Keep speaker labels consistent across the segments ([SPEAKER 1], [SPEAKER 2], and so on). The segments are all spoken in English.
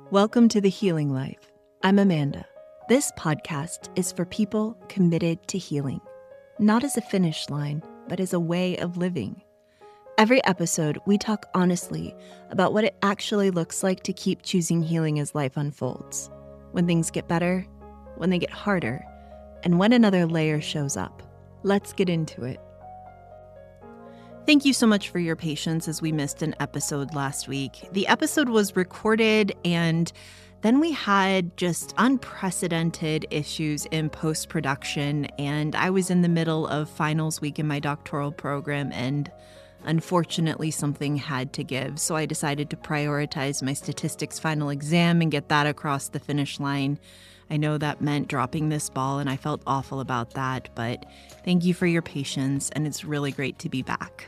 [SPEAKER 1] Welcome to The Healing Life. I'm Amanda. This podcast is for people committed to healing, not as a finish line, but as a way of living. Every episode, we talk honestly about what it actually looks like to keep choosing healing as life unfolds. When things get better, when they get harder, and when another layer shows up. Let's get into it. Thank you so much for your patience as we missed an episode last week. The episode was recorded and then we had just unprecedented issues in post-production, and I was in the middle of finals week in my doctoral program, and unfortunately something had to give. So I decided to prioritize my statistics final exam and get that across the finish line. I know that meant dropping this ball, and I felt awful about that, but thank you for your patience, and it's really great to be back.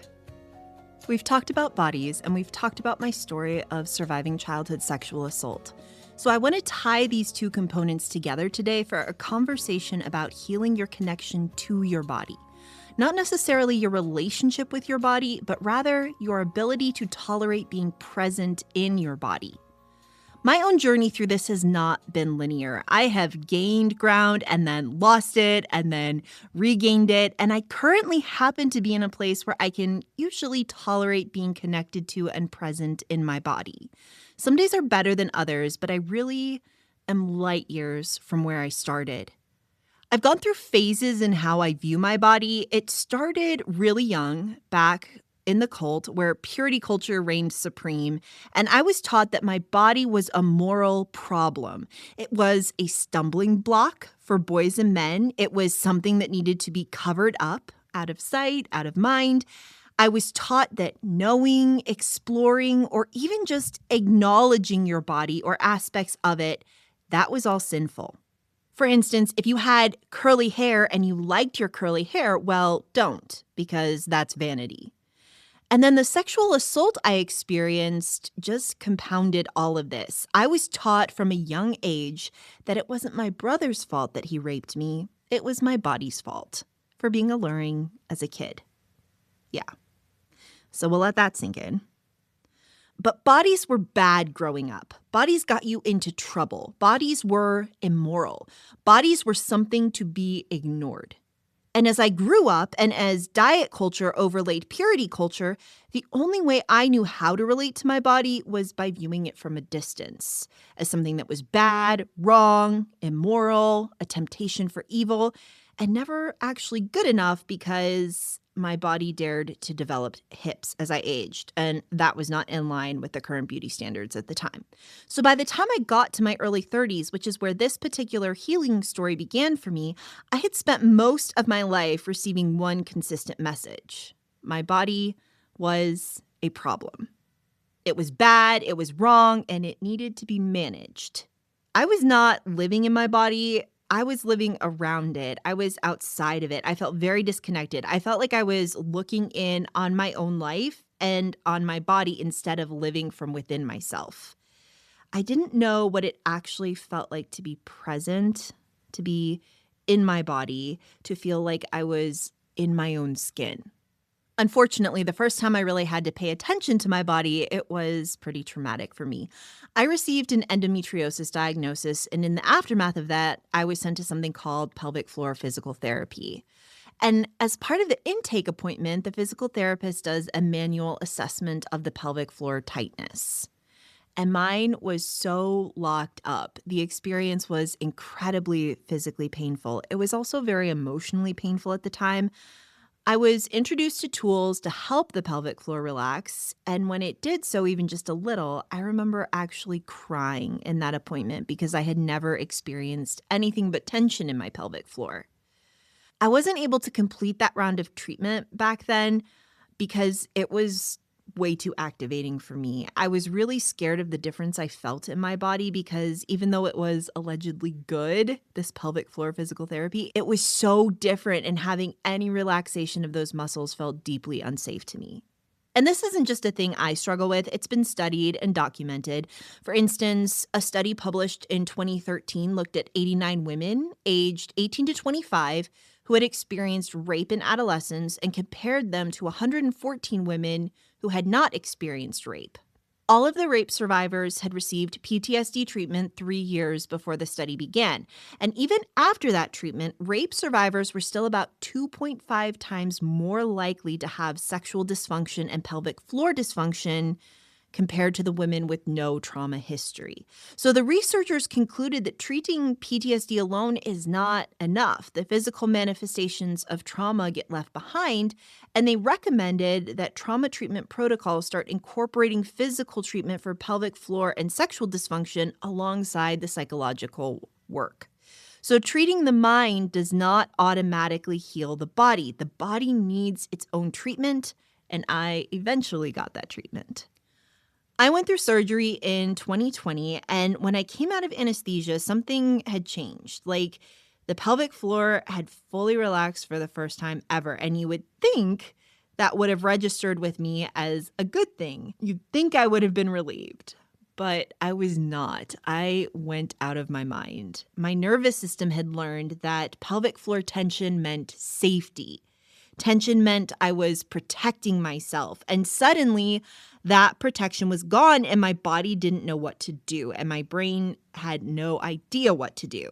[SPEAKER 1] We've talked about bodies, and we've talked about my story of surviving childhood sexual assault. So I want to tie these two components together today for a conversation about healing your connection to your body. Not necessarily your relationship with your body, but rather your ability to tolerate being present in your body. My own journey through this has not been linear. I have gained ground and then lost it and then regained it. And I currently happen to be in a place where I can usually tolerate being connected to and present in my body. Some days are better than others, but I really am light years from where I started. I've gone through phases in how I view my body. It started really young, back in the cult where purity culture reigned supreme, and I was taught that my body was a moral problem. It was a stumbling block for boys and men. It was something that needed to be covered up, out of sight, out of mind. I was taught that knowing, exploring, or even just acknowledging your body or aspects of it, that was all sinful. For instance, if you had curly hair and you liked your curly hair, well, don't, because that's vanity. And then the sexual assault I experienced just compounded all of this. I was taught from a young age that it wasn't my brother's fault that he raped me. It was my body's fault for being alluring as a kid. Yeah. So we'll let that sink in. But bodies were bad growing up. Bodies got you into trouble. Bodies were immoral. Bodies were something to be ignored. And as I grew up and as diet culture overlaid purity culture, the only way I knew how to relate to my body was by viewing it from a distance, as something that was bad, wrong, immoral, a temptation for evil, and never actually good enough because my body dared to develop hips as I aged, and that was not in line with the current beauty standards at the time. So by the time I got to my early 30s, which is where this particular healing story began for me, I had spent most of my life receiving one consistent message. My body was a problem. It was bad, it was wrong, and it needed to be managed. I was not living in my body. I was living around it. I was outside of it. I felt very disconnected. I felt like I was looking in on my own life and on my body instead of living from within myself. I didn't know what it actually felt like to be present, to be in my body, to feel like I was in my own skin. Unfortunately, the first time I really had to pay attention to my body, it was pretty traumatic for me. I received an endometriosis diagnosis, and in the aftermath of that, I was sent to something called pelvic floor physical therapy. And as part of the intake appointment, the physical therapist does a manual assessment of the pelvic floor tightness. And mine was so locked up. The experience was incredibly physically painful. It was also very emotionally painful at the time. I was introduced to tools to help the pelvic floor relax, and when it did so even just a little, I remember actually crying in that appointment because I had never experienced anything but tension in my pelvic floor. I wasn't able to complete that round of treatment back then because it was way too activating for me. I was really scared of the difference I felt in my body because even though it was allegedly good, this pelvic floor physical therapy, it was so different, and having any relaxation of those muscles felt deeply unsafe to me. And this isn't just a thing I struggle with. It's been studied and documented. For instance, a study published in 2013 looked at 89 women aged 18 to 25 who had experienced rape in adolescence and compared them to 114 women who had not experienced rape. All of the rape survivors had received PTSD treatment 3 years before the study began. And even after that treatment, rape survivors were still about 2.5 times more likely to have sexual dysfunction and pelvic floor dysfunction compared to the women with no trauma history. So the researchers concluded that treating PTSD alone is not enough. The physical manifestations of trauma get left behind, and they recommended that trauma treatment protocols start incorporating physical treatment for pelvic floor and sexual dysfunction alongside the psychological work. So treating the mind does not automatically heal the body. The body needs its own treatment, and I eventually got that treatment. I went through surgery in 2020, and when I came out of anesthesia, something had changed. Like, the pelvic floor had fully relaxed for the first time ever, and you would think that would have registered with me as a good thing. You'd think I would have been relieved, but I was not. I went out of my mind. My nervous system had learned that pelvic floor tension meant safety. Tension meant I was protecting myself, and suddenly that protection was gone and my body didn't know what to do, and my brain had no idea what to do.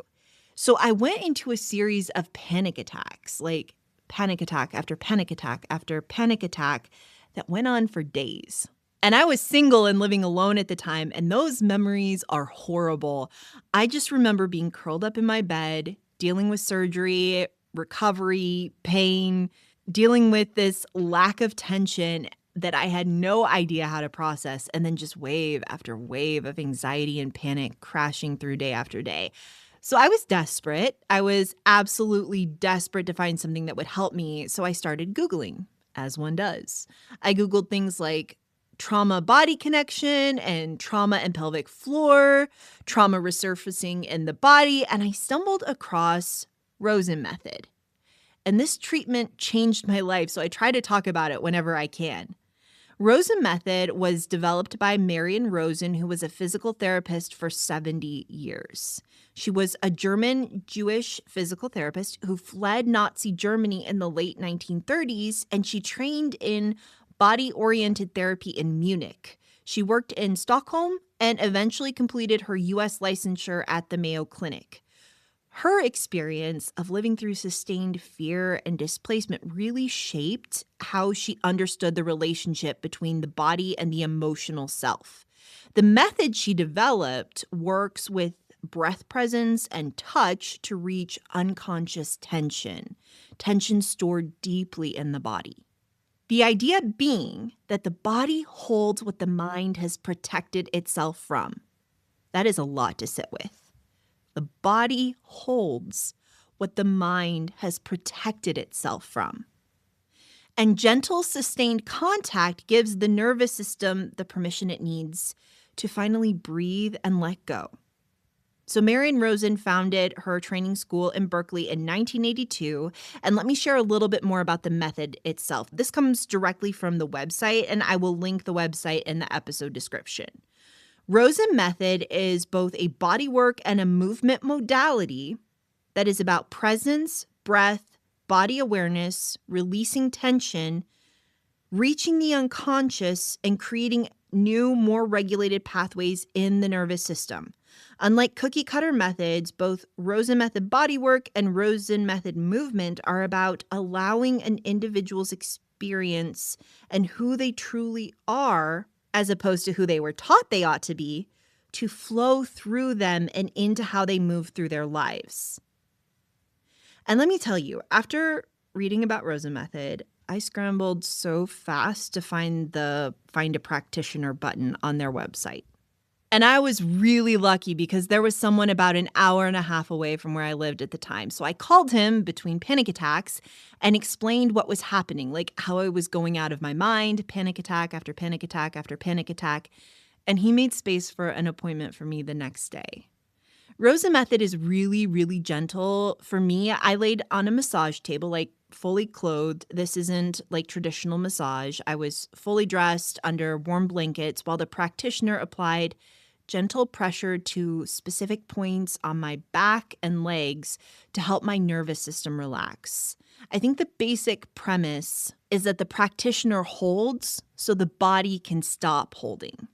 [SPEAKER 1] So I went into a series of panic attacks, like panic attack after panic attack after panic attack that went on for days. And I was single and living alone at the time, and those memories are horrible. I just remember being curled up in my bed, dealing with surgery, recovery, pain, dealing with this lack of tension that I had no idea how to process, and then just wave after wave of anxiety and panic crashing through day after day. So I was desperate. I was absolutely desperate to find something that would help me. So I started Googling, as one does. I Googled things like trauma body connection and trauma and pelvic floor, trauma resurfacing in the body, and I stumbled across Rosen Method. And this treatment changed my life, so I try to talk about it whenever I can. Rosen Method was developed by Marion Rosen, who was a physical therapist for 70 years. She was a German Jewish physical therapist who fled Nazi Germany in the late 1930s, and she trained in body-oriented therapy in Munich. She worked in Stockholm and eventually completed her U.S. licensure at the Mayo Clinic. Her experience of living through sustained fear and displacement really shaped how she understood the relationship between the body and the emotional self. The method she developed works with breath presence and touch to reach unconscious tension stored deeply in the body. The idea being that the body holds what the mind has protected itself from. That is a lot to sit with. The body holds what the mind has protected itself from. And gentle, sustained contact gives the nervous system the permission it needs to finally breathe and let go. So Marion Rosen founded her training school in Berkeley in 1982. And let me share a little bit more about the method itself. This comes directly from the website, and I will link the website in the episode description. Rosen Method is both a bodywork and a movement modality that is about presence, breath, body awareness, releasing tension, reaching the unconscious, and creating new, more regulated pathways in the nervous system. Unlike cookie-cutter methods, both Rosen Method bodywork and Rosen Method movement are about allowing an individual's experience and who they truly are, as opposed to who they were taught they ought to be, to flow through them and into how they move through their lives. And let me tell you, after reading about Rosen Method, I scrambled so fast to find the Find a Practitioner button on their website. And I was really lucky because there was someone about an hour and a half away from where I lived at the time. So I called him between panic attacks and explained what was happening, like how I was going out of my mind, panic attack after panic attack after panic attack. And he made space for an appointment for me the next day. Rosen Method is really, really gentle. For me, I laid on a massage table, like fully clothed. This isn't like traditional massage. I was fully dressed under warm blankets while the practitioner applied gentle pressure to specific points on my back and legs to help my nervous system relax. I think the basic premise is that the practitioner holds so the body can stop holding.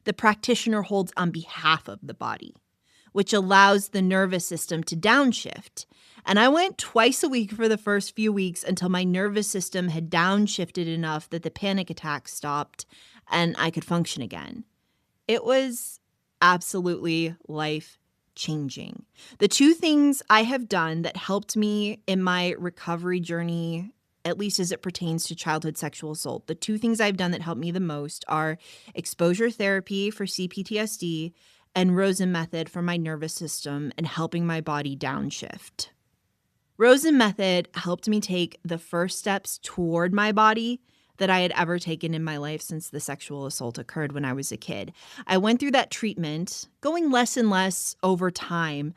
[SPEAKER 1] the practitioner holds on behalf of the body, which allows the nervous system to downshift. And I went twice a week for the first few weeks until my nervous system had downshifted enough that the panic attacks stopped and I could function again. It was absolutely life-changing. The two things I have done that helped me in my recovery journey, at least as it pertains to childhood sexual assault, the two things I've done that helped me the most are exposure therapy for CPTSD and Rosen Method for my nervous system and helping my body downshift. Rosen Method helped me take the first steps toward my body that I had ever taken in my life since the sexual assault occurred when I was a kid. I went through that treatment, going less and less over time,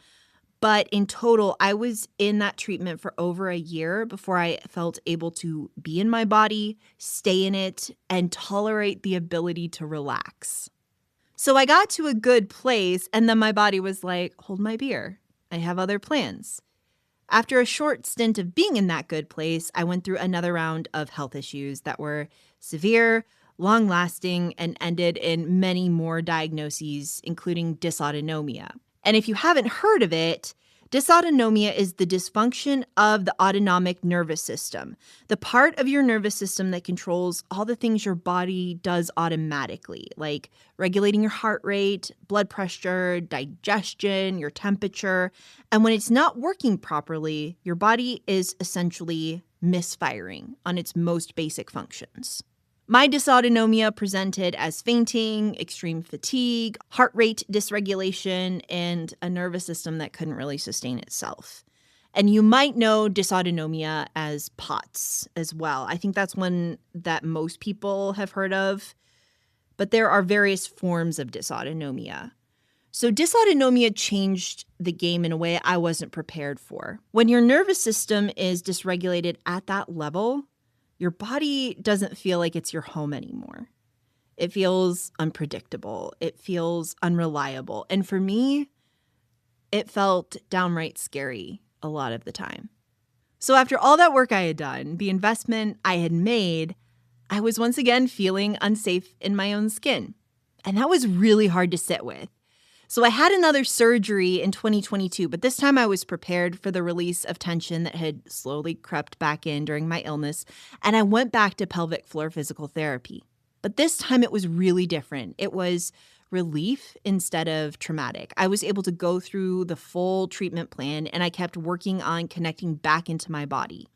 [SPEAKER 1] but in total, I was in that treatment for over a year before I felt able to be in my body, stay in it, and tolerate the ability to relax. So I got to a good place, and then my body was like, hold my beer. I have other plans. After a short stint of being in that good place, I went through another round of health issues that were severe, long-lasting, and ended in many more diagnoses, including dysautonomia. And if you haven't heard of it, dysautonomia is the dysfunction of the autonomic nervous system, the part of your nervous system that controls all the things your body does automatically, like regulating your heart rate, blood pressure, digestion, your temperature. And when it's not working properly, your body is essentially misfiring on its most basic functions. My dysautonomia presented as fainting, extreme fatigue, heart rate dysregulation, and a nervous system that couldn't really sustain itself. And you might know dysautonomia as POTS as well. I think that's one that most people have heard of. But there are various forms of dysautonomia. So dysautonomia changed the game in a way I wasn't prepared for. When your nervous system is dysregulated at that level, your body doesn't feel like it's your home anymore. It feels unpredictable. It feels unreliable. And for me, it felt downright scary a lot of the time. So after all that work I had done, the investment I had made, I was once again feeling unsafe in my own skin. And that was really hard to sit with. So I had another surgery in 2022, but this time I was prepared for the release of tension that had slowly crept back in during my illness, and I went back to pelvic floor physical therapy. But this time it was really different. It was relief instead of traumatic. I was able to go through the full treatment plan, and I kept working on connecting back into my body.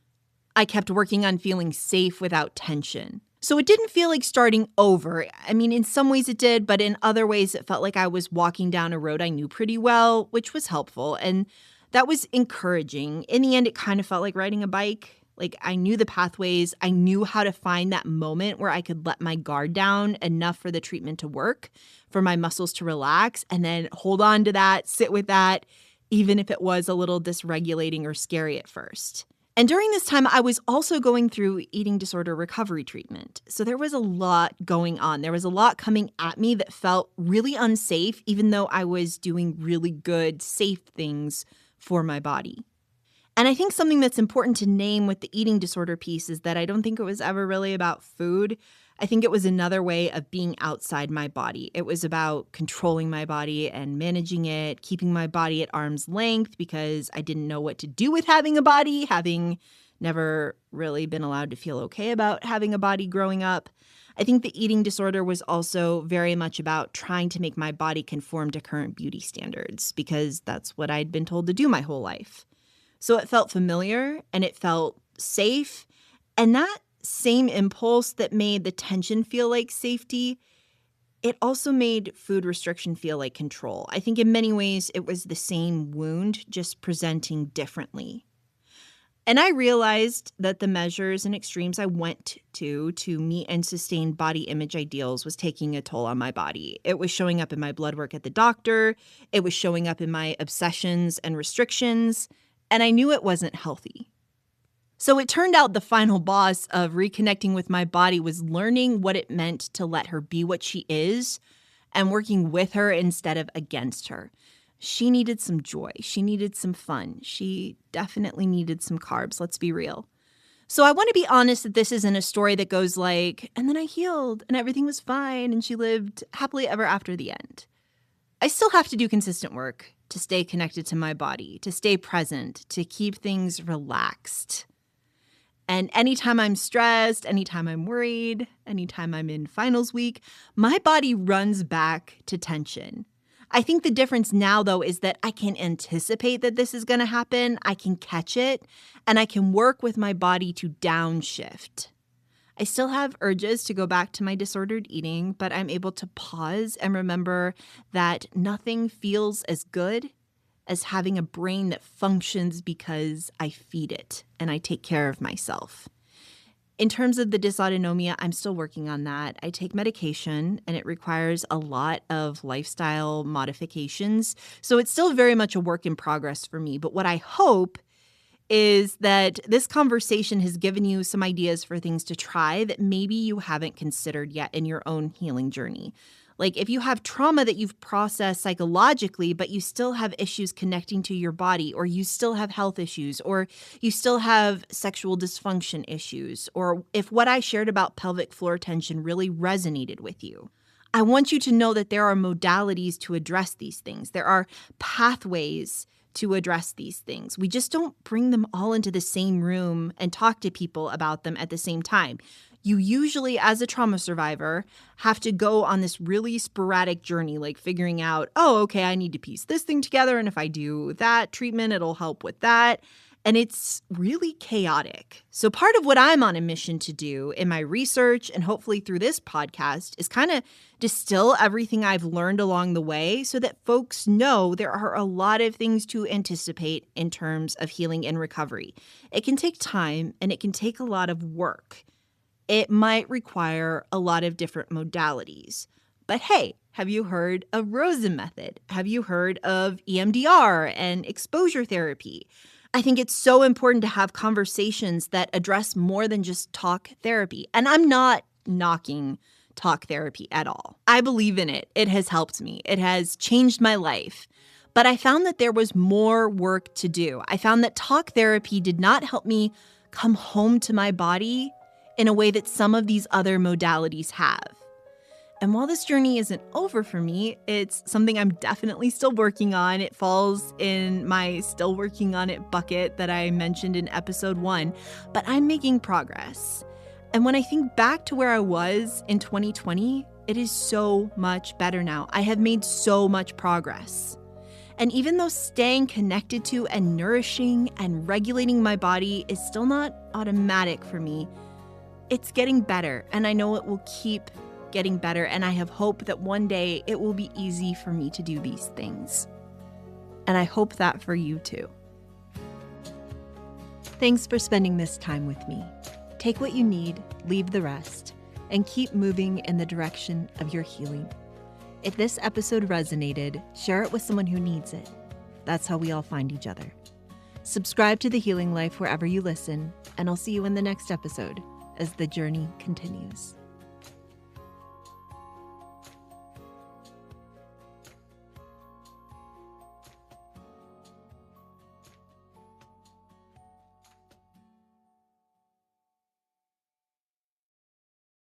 [SPEAKER 1] I kept working on feeling safe without tension. So it didn't feel like starting over. I mean, in some ways it did, but in other ways it felt like I was walking down a road I knew pretty well, which was helpful. And that was encouraging. In the end, it kind of felt like riding a bike. Like I knew the pathways. I knew how to find that moment where I could let my guard down enough for the treatment to work, for my muscles to relax, and then hold on to that, sit with that, even if it was a little dysregulating or scary at first. And during this time, I was also going through eating disorder recovery treatment. So there was a lot going on. There was a lot coming at me that felt really unsafe, even though I was doing really good, safe things for my body. And I think something that's important to name with the eating disorder piece is that I don't think it was ever really about food. I think it was another way of being outside my body. It was about controlling my body and managing it, keeping my body at arm's length because I didn't know what to do with having a body, having never really been allowed to feel okay about having a body growing up. I think the eating disorder was also very much about trying to make my body conform to current beauty standards because that's what I'd been told to do my whole life. So it felt familiar and it felt safe, and that same impulse that made the tension feel like safety, it also made food restriction feel like control. I think in many ways it was the same wound, just presenting differently. And I realized that the measures and extremes I went to meet and sustain body image ideals was taking a toll on my body. It was showing up in my blood work at the doctor. It was showing up in my obsessions and restrictions. And I knew it wasn't healthy. So it turned out the final boss of reconnecting with my body was learning what it meant to let her be what she is and working with her instead of against her. She needed some joy. She needed some fun. She definitely needed some carbs, let's be real. So I want to be honest that this isn't a story that goes like, and then I healed and everything was fine and she lived happily ever after the end. I still have to do consistent work to stay connected to my body, to stay present, to keep things relaxed. And anytime I'm stressed, anytime I'm worried, anytime I'm in finals week, my body runs back to tension. I think the difference now, though, is that I can anticipate that this is going to happen. I can catch it, and I can work with my body to downshift. I still have urges to go back to my disordered eating, but I'm able to pause and remember that nothing feels as good as having a brain that functions because I feed it and I take care of myself. In terms of the dysautonomia, I'm still working on that. I take medication and it requires a lot of lifestyle modifications. So it's still very much a work in progress for me. But what I hope is that this conversation has given you some ideas for things to try that maybe you haven't considered yet in your own healing journey. Like if you have trauma that you've processed psychologically, but you still have issues connecting to your body, or you still have health issues, or you still have sexual dysfunction issues, or if what I shared about pelvic floor tension really resonated with you, I want you to know that there are modalities to address these things. There are pathways to address these things. We just don't bring them all into the same room and talk to people about them at the same time. You usually, as a trauma survivor, have to go on this really sporadic journey, like figuring out, oh, okay, I need to piece this thing together. And if I do that treatment, it'll help with that. And it's really chaotic. So part of what I'm on a mission to do in my research and hopefully through this podcast is kind of distill everything I've learned along the way so that folks know there are a lot of things to anticipate in terms of healing and recovery. It can take time and it can take a lot of work. It might require a lot of different modalities. But hey, have you heard of Rosen Method? Have you heard of EMDR and exposure therapy? I think it's so important to have conversations that address more than just talk therapy. And I'm not knocking talk therapy at all. I believe in it. It has helped me. It has changed my life. But I found that there was more work to do. I found that talk therapy did not help me come home to my body in a way that some of these other modalities have. And while this journey isn't over for me, it's something I'm definitely still working on. It falls in my still working on it bucket that I mentioned in episode 1, but I'm making progress. And when I think back to where I was in 2020, it is so much better now. I have made so much progress. And even though staying connected to and nourishing and regulating my body is still not automatic for me, it's getting better, and I know it will keep getting better, and I have hope that one day it will be easy for me to do these things. And I hope that for you too. Thanks for spending this time with me. Take what you need, leave the rest, and keep moving in the direction of your healing. If this episode resonated, share it with someone who needs it. That's how we all find each other. Subscribe to The Healing Life wherever you listen, and I'll see you in the next episode as the journey continues.